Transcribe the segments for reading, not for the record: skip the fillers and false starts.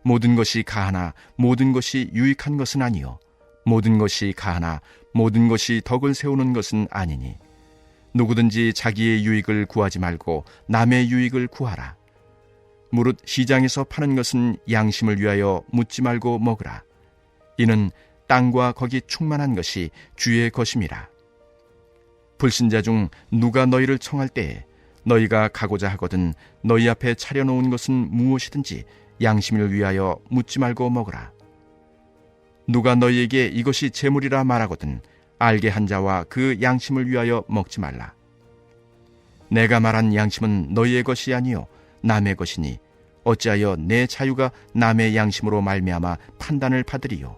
모든 것이 가하나 모든 것이 유익한 것은 아니요 모든 것이 가하나 모든 것이 덕을 세우는 것은 아니니 누구든지 자기의 유익을 구하지 말고 남의 유익을 구하라. 무릇 시장에서 파는 것은 양심을 위하여 묻지 말고 먹으라. 이는 땅과 거기 충만한 것이 주의 것임이라. 불신자 중 누가 너희를 청할 때에 너희가 가고자 하거든 너희 앞에 차려놓은 것은 무엇이든지 양심을 위하여 묻지 말고 먹으라. 누가 너희에게 이것이 재물이라 말하거든 알게 한 자와 그 양심을 위하여 먹지 말라. 내가 말한 양심은 너희의 것이 아니요 남의 것이니 어찌하여 내 자유가 남의 양심으로 말미암아 판단을 받으리요.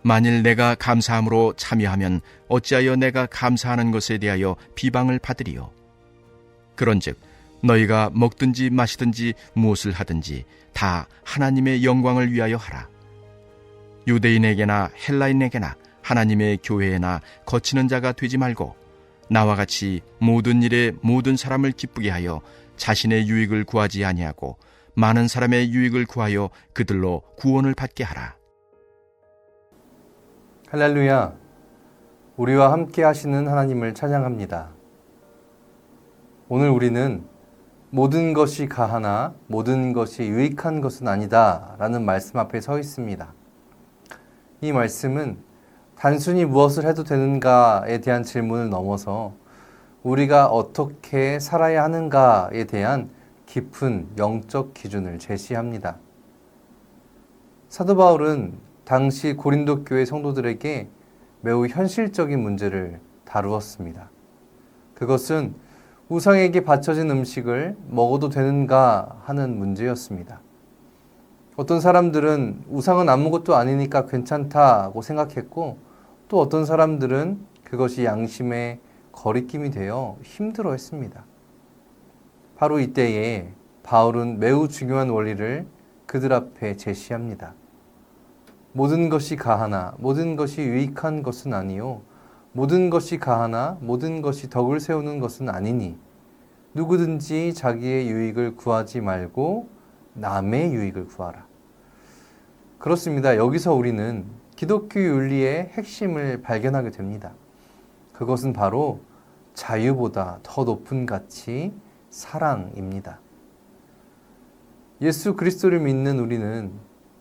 만일 내가 감사함으로 참여하면 어찌하여 내가 감사하는 것에 대하여 비방을 받으리요. 그런즉 너희가 먹든지 마시든지 무엇을 하든지 다 하나님의 영광을 위하여 하라. 유대인에게나 헬라인에게나 하나님의 교회에나 거치는 자가 되지 말고 나와 같이 모든 일에 모든 사람을 기쁘게 하여 자신의 유익을 구하지 아니하고 많은 사람의 유익을 구하여 그들로 구원을 받게 하라. 할렐루야, 우리와 함께 하시는 하나님을 찬양합니다. 오늘 우리는 모든 것이 가하나 모든 것이 유익한 것은 아니다 라는 말씀 앞에 서 있습니다. 이 말씀은 단순히 무엇을 해도 되는가에 대한 질문을 넘어서 우리가 어떻게 살아야 하는가에 대한 깊은 영적 기준을 제시합니다. 사도 바울은 당시 고린도 교회 성도들에게 매우 현실적인 문제를 다루었습니다. 그것은 우상에게 바쳐진 음식을 먹어도 되는가 하는 문제였습니다. 어떤 사람들은 우상은 아무것도 아니니까 괜찮다고 생각했고, 또 어떤 사람들은 그것이 양심의 거리낌이 되어 힘들어했습니다. 바로 이때에 바울은 매우 중요한 원리를 그들 앞에 제시합니다. 모든 것이 가하나 모든 것이 유익한 것은 아니요 모든 것이 가하나 모든 것이 덕을 세우는 것은 아니니 누구든지 자기의 유익을 구하지 말고 남의 유익을 구하라. 그렇습니다. 여기서 우리는 기독교 윤리의 핵심을 발견하게 됩니다. 그것은 바로 자유보다 더 높은 가치, 사랑입니다. 예수 그리스도를 믿는 우리는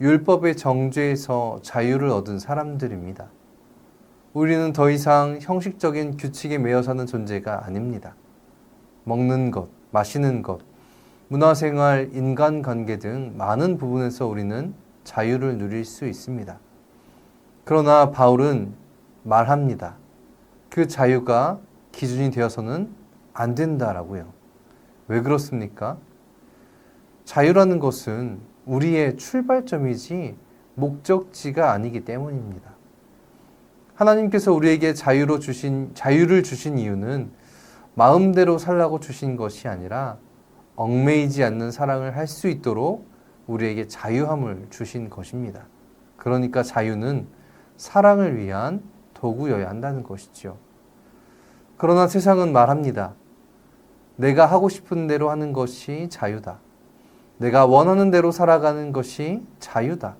율법의 정죄에서 자유를 얻은 사람들입니다. 우리는 더 이상 형식적인 규칙에 매여 사는 존재가 아닙니다. 먹는 것, 마시는 것, 문화생활, 인간관계 등 많은 부분에서 우리는 자유를 누릴 수 있습니다. 그러나 바울은 말합니다. 그 자유가 기준이 되어서는 안 된다라고요. 왜 그렇습니까? 자유라는 것은 우리의 출발점이지 목적지가 아니기 때문입니다. 하나님께서 우리에게 자유를 주신 이유는 마음대로 살라고 주신 것이 아니라 얽매이지 않는 사랑을 할 수 있도록 우리에게 자유함을 주신 것입니다. 그러니까 자유는 사랑을 위한 도구여야 한다는 것이죠. 그러나 세상은 말합니다. 내가 하고 싶은 대로 하는 것이 자유다. 내가 원하는 대로 살아가는 것이 자유다.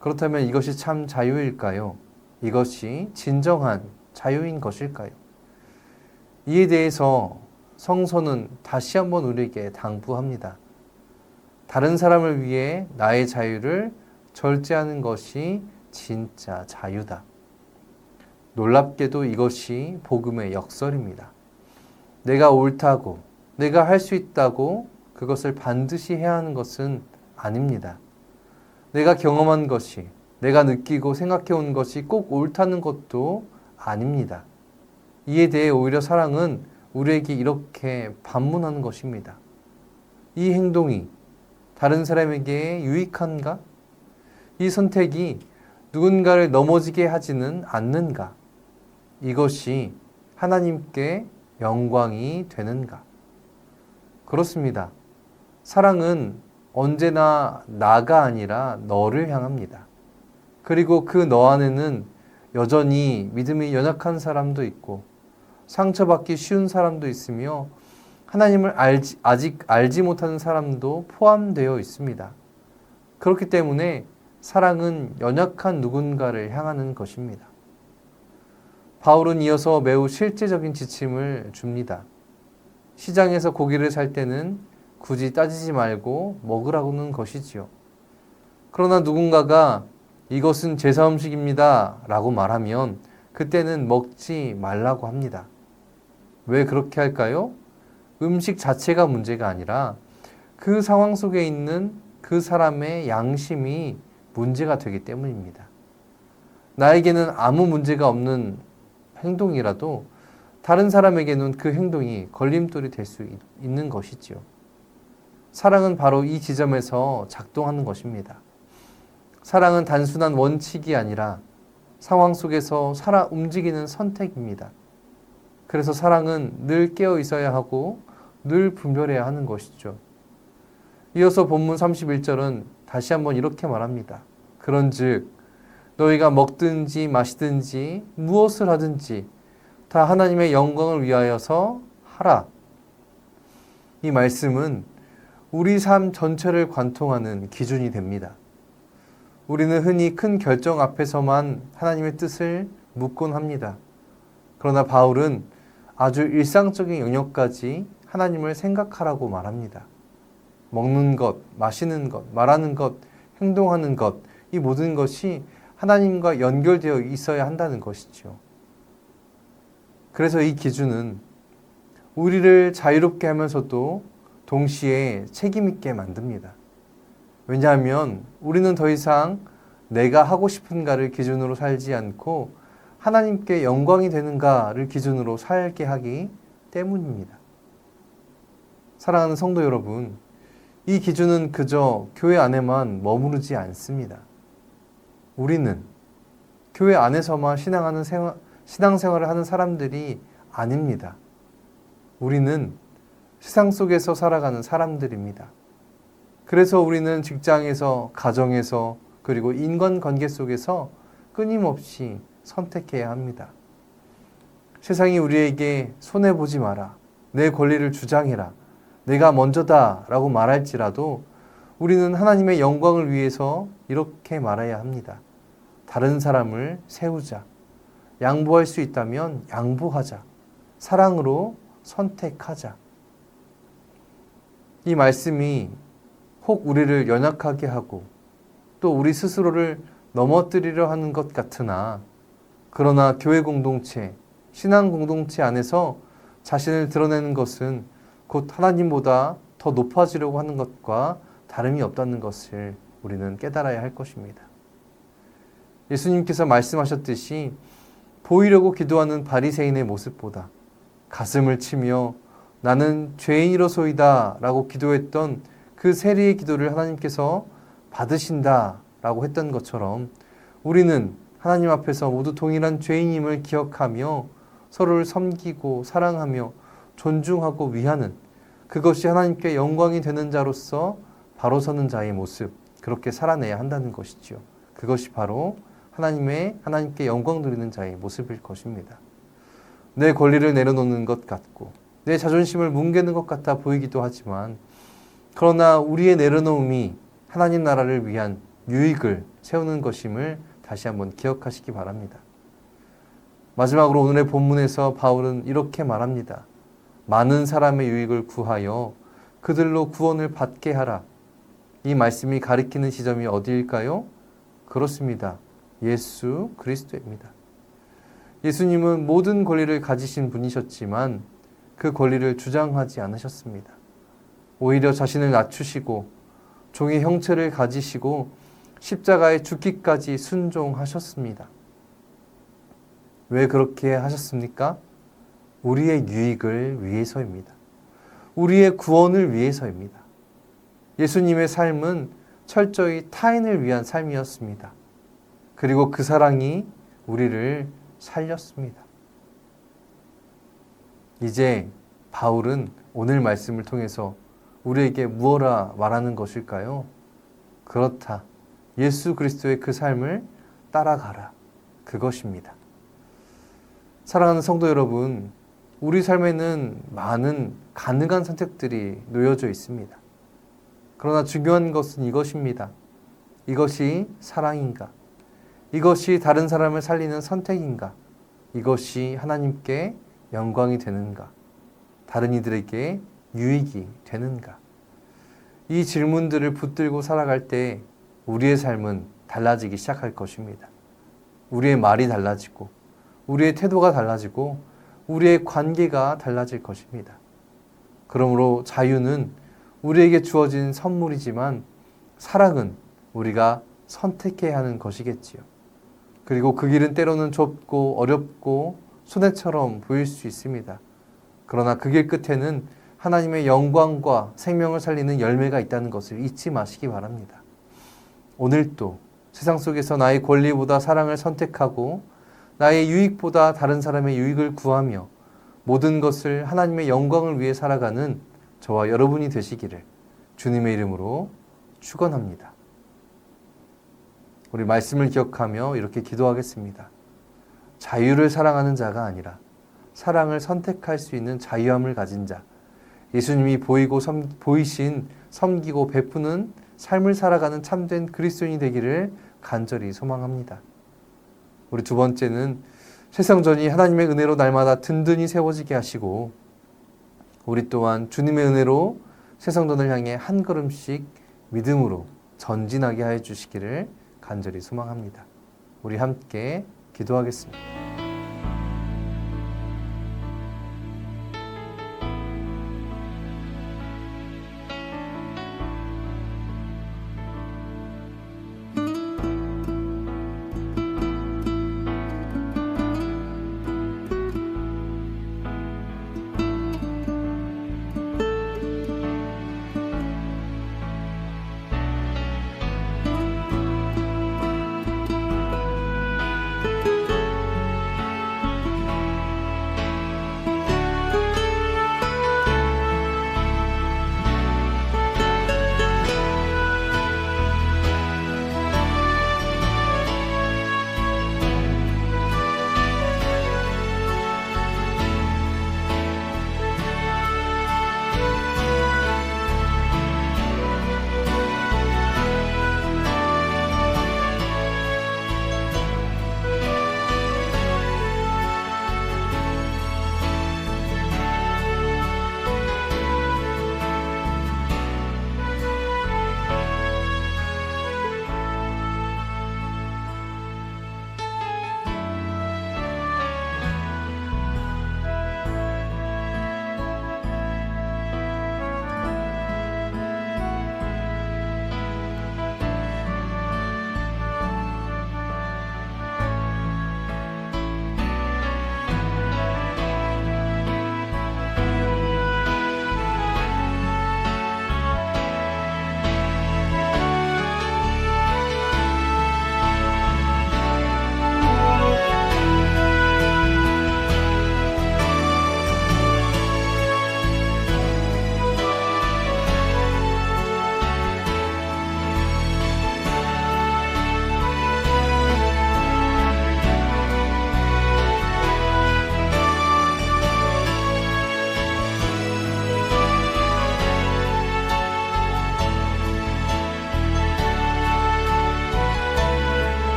그렇다면 이것이 참 자유일까요? 이것이 진정한 자유인 것일까요? 이에 대해서 성서는 다시 한번 우리에게 당부합니다. 다른 사람을 위해 나의 자유를 절제하는 것이 진짜 자유다. 놀랍게도 이것이 복음의 역설입니다. 내가 옳다고, 내가 할 수 있다고 그것을 반드시 해야 하는 것은 아닙니다. 내가 경험한 것이, 내가 느끼고 생각해온 것이 꼭 옳다는 것도 아닙니다. 이에 대해 오히려 사랑은 우리에게 이렇게 반문하는 것입니다. 이 행동이 다른 사람에게 유익한가? 이 선택이 누군가를 넘어지게 하지는 않는가? 이것이 하나님께 영광이 되는가? 그렇습니다. 사랑은 언제나 나가 아니라 너를 향합니다. 그리고 그 너 안에는 여전히 믿음이 연약한 사람도 있고 상처받기 쉬운 사람도 있으며 하나님을 아직 알지 못하는 사람도 포함되어 있습니다. 그렇기 때문에 사랑은 연약한 누군가를 향하는 것입니다. 바울은 이어서 매우 실제적인 지침을 줍니다. 시장에서 고기를 살 때는 굳이 따지지 말고 먹으라고는 것이지요. 그러나 누군가가 이것은 제사 음식입니다 라고 말하면 그때는 먹지 말라고 합니다. 왜 그렇게 할까요? 음식 자체가 문제가 아니라 그 상황 속에 있는 그 사람의 양심이 문제가 되기 때문입니다. 나에게는 아무 문제가 없는 행동이라도 다른 사람에게는 그 행동이 걸림돌이 될 수 있는 것이지요. 사랑은 바로 이 지점에서 작동하는 것입니다. 사랑은 단순한 원칙이 아니라 상황 속에서 살아 움직이는 선택입니다. 그래서 사랑은 늘 깨어 있어야 하고 늘 분별해야 하는 것이죠. 이어서 본문 31절은 다시 한번 이렇게 말합니다. 그런즉 너희가 먹든지 마시든지 무엇을 하든지 다 하나님의 영광을 위하여서 하라. 이 말씀은 우리 삶 전체를 관통하는 기준이 됩니다. 우리는 흔히 큰 결정 앞에서만 하나님의 뜻을 묻곤 합니다. 그러나 바울은 아주 일상적인 영역까지 하나님을 생각하라고 말합니다. 먹는 것, 마시는 것, 말하는 것, 행동하는 것, 이 모든 것이 하나님과 연결되어 있어야 한다는 것이죠. 그래서 이 기준은 우리를 자유롭게 하면서도 동시에 책임있게 만듭니다. 왜냐하면 우리는 더 이상 내가 하고 싶은가를 기준으로 살지 않고 하나님께 영광이 되는가를 기준으로 살게 하기 때문입니다. 사랑하는 성도 여러분, 이 기준은 그저 교회 안에만 머무르지 않습니다. 우리는 교회 안에서만 신앙생활을 하는 사람들이 아닙니다. 우리는 세상 속에서 살아가는 사람들입니다. 그래서 우리는 직장에서, 가정에서, 그리고 인간관계 속에서 끊임없이 선택해야 합니다. 세상이 우리에게 손해보지 마라, 내 권리를 주장해라, 내가 먼저다 라고 말할지라도 우리는 하나님의 영광을 위해서 이렇게 말해야 합니다. 다른 사람을 세우자. 양보할 수 있다면 양보하자. 사랑으로 선택하자. 이 말씀이 혹 우리를 연약하게 하고 또 우리 스스로를 넘어뜨리려 하는 것 같으나, 그러나 교회 공동체, 신앙 공동체 안에서 자신을 드러내는 것은 곧 하나님보다 더 높아지려고 하는 것과 다름이 없다는 것을 우리는 깨달아야 할 것입니다. 예수님께서 말씀하셨듯이 보이려고 기도하는 바리새인의 모습보다 가슴을 치며 나는 죄인이로소이다 라고 기도했던 그 세리의 기도를 하나님께서 받으신다 라고 했던 것처럼 우리는 하나님 앞에서 모두 동일한 죄인임을 기억하며 서로를 섬기고 사랑하며 존중하고 위하는, 그것이 하나님께 영광이 되는 자로서 바로 서는 자의 모습, 그렇게 살아내야 한다는 것이지요. 그것이 바로 하나님께 영광 드리는 자의 모습일 것입니다. 내 권리를 내려놓는 것 같고 내 자존심을 뭉개는 것 같아 보이기도 하지만, 그러나 우리의 내려놓음이 하나님 나라를 위한 유익을 세우는 것임을 다시 한번 기억하시기 바랍니다. 마지막으로 오늘의 본문에서 바울은 이렇게 말합니다. 많은 사람의 유익을 구하여 그들로 구원을 받게 하라. 이 말씀이 가리키는 지점이 어디일까요? 그렇습니다. 예수 그리스도입니다. 예수님은 모든 권리를 가지신 분이셨지만 그 권리를 주장하지 않으셨습니다. 오히려 자신을 낮추시고 종의 형체를 가지시고 십자가에 죽기까지 순종하셨습니다. 왜 그렇게 하셨습니까? 우리의 유익을 위해서입니다. 우리의 구원을 위해서입니다. 예수님의 삶은 철저히 타인을 위한 삶이었습니다. 그리고 그 사랑이 우리를 살렸습니다. 이제 바울은 오늘 말씀을 통해서 우리에게 무엇라 말하는 것일까요? 그렇다. 예수 그리스도의 그 삶을 따라가라. 그것입니다. 사랑하는 성도 여러분, 우리 삶에는 많은 가능한 선택들이 놓여져 있습니다. 그러나 중요한 것은 이것입니다. 이것이 사랑인가? 이것이 다른 사람을 살리는 선택인가? 이것이 하나님께 영광이 되는가? 다른 이들에게 유익이 되는가? 이 질문들을 붙들고 살아갈 때 우리의 삶은 달라지기 시작할 것입니다. 우리의 말이 달라지고, 우리의 태도가 달라지고, 우리의 관계가 달라질 것입니다. 그러므로 자유는 우리에게 주어진 선물이지만 사랑은 우리가 선택해야 하는 것이겠지요. 그리고 그 길은 때로는 좁고 어렵고 손해처럼 보일 수 있습니다. 그러나 그 길 끝에는 하나님의 영광과 생명을 살리는 열매가 있다는 것을 잊지 마시기 바랍니다. 오늘도 세상 속에서 나의 권리보다 사랑을 선택하고 나의 유익보다 다른 사람의 유익을 구하며 모든 것을 하나님의 영광을 위해 살아가는 저와 여러분이 되시기를 주님의 이름으로 축원합니다. 우리 말씀을 기억하며 이렇게 기도하겠습니다. 자유를 사랑하는 자가 아니라 사랑을 선택할 수 있는 자유함을 가진 자, 예수님이 보이신 섬기고 베푸는 삶을 살아가는 참된 그리스도인이 되기를 간절히 소망합니다. 우리 두 번째는 새성전이 하나님의 은혜로 날마다 든든히 세워지게 하시고 우리 또한 주님의 은혜로 새성전을 향해 한 걸음씩 믿음으로 전진하게 하여 주시기를 간절히 소망합니다. 우리 함께 기도하겠습니다.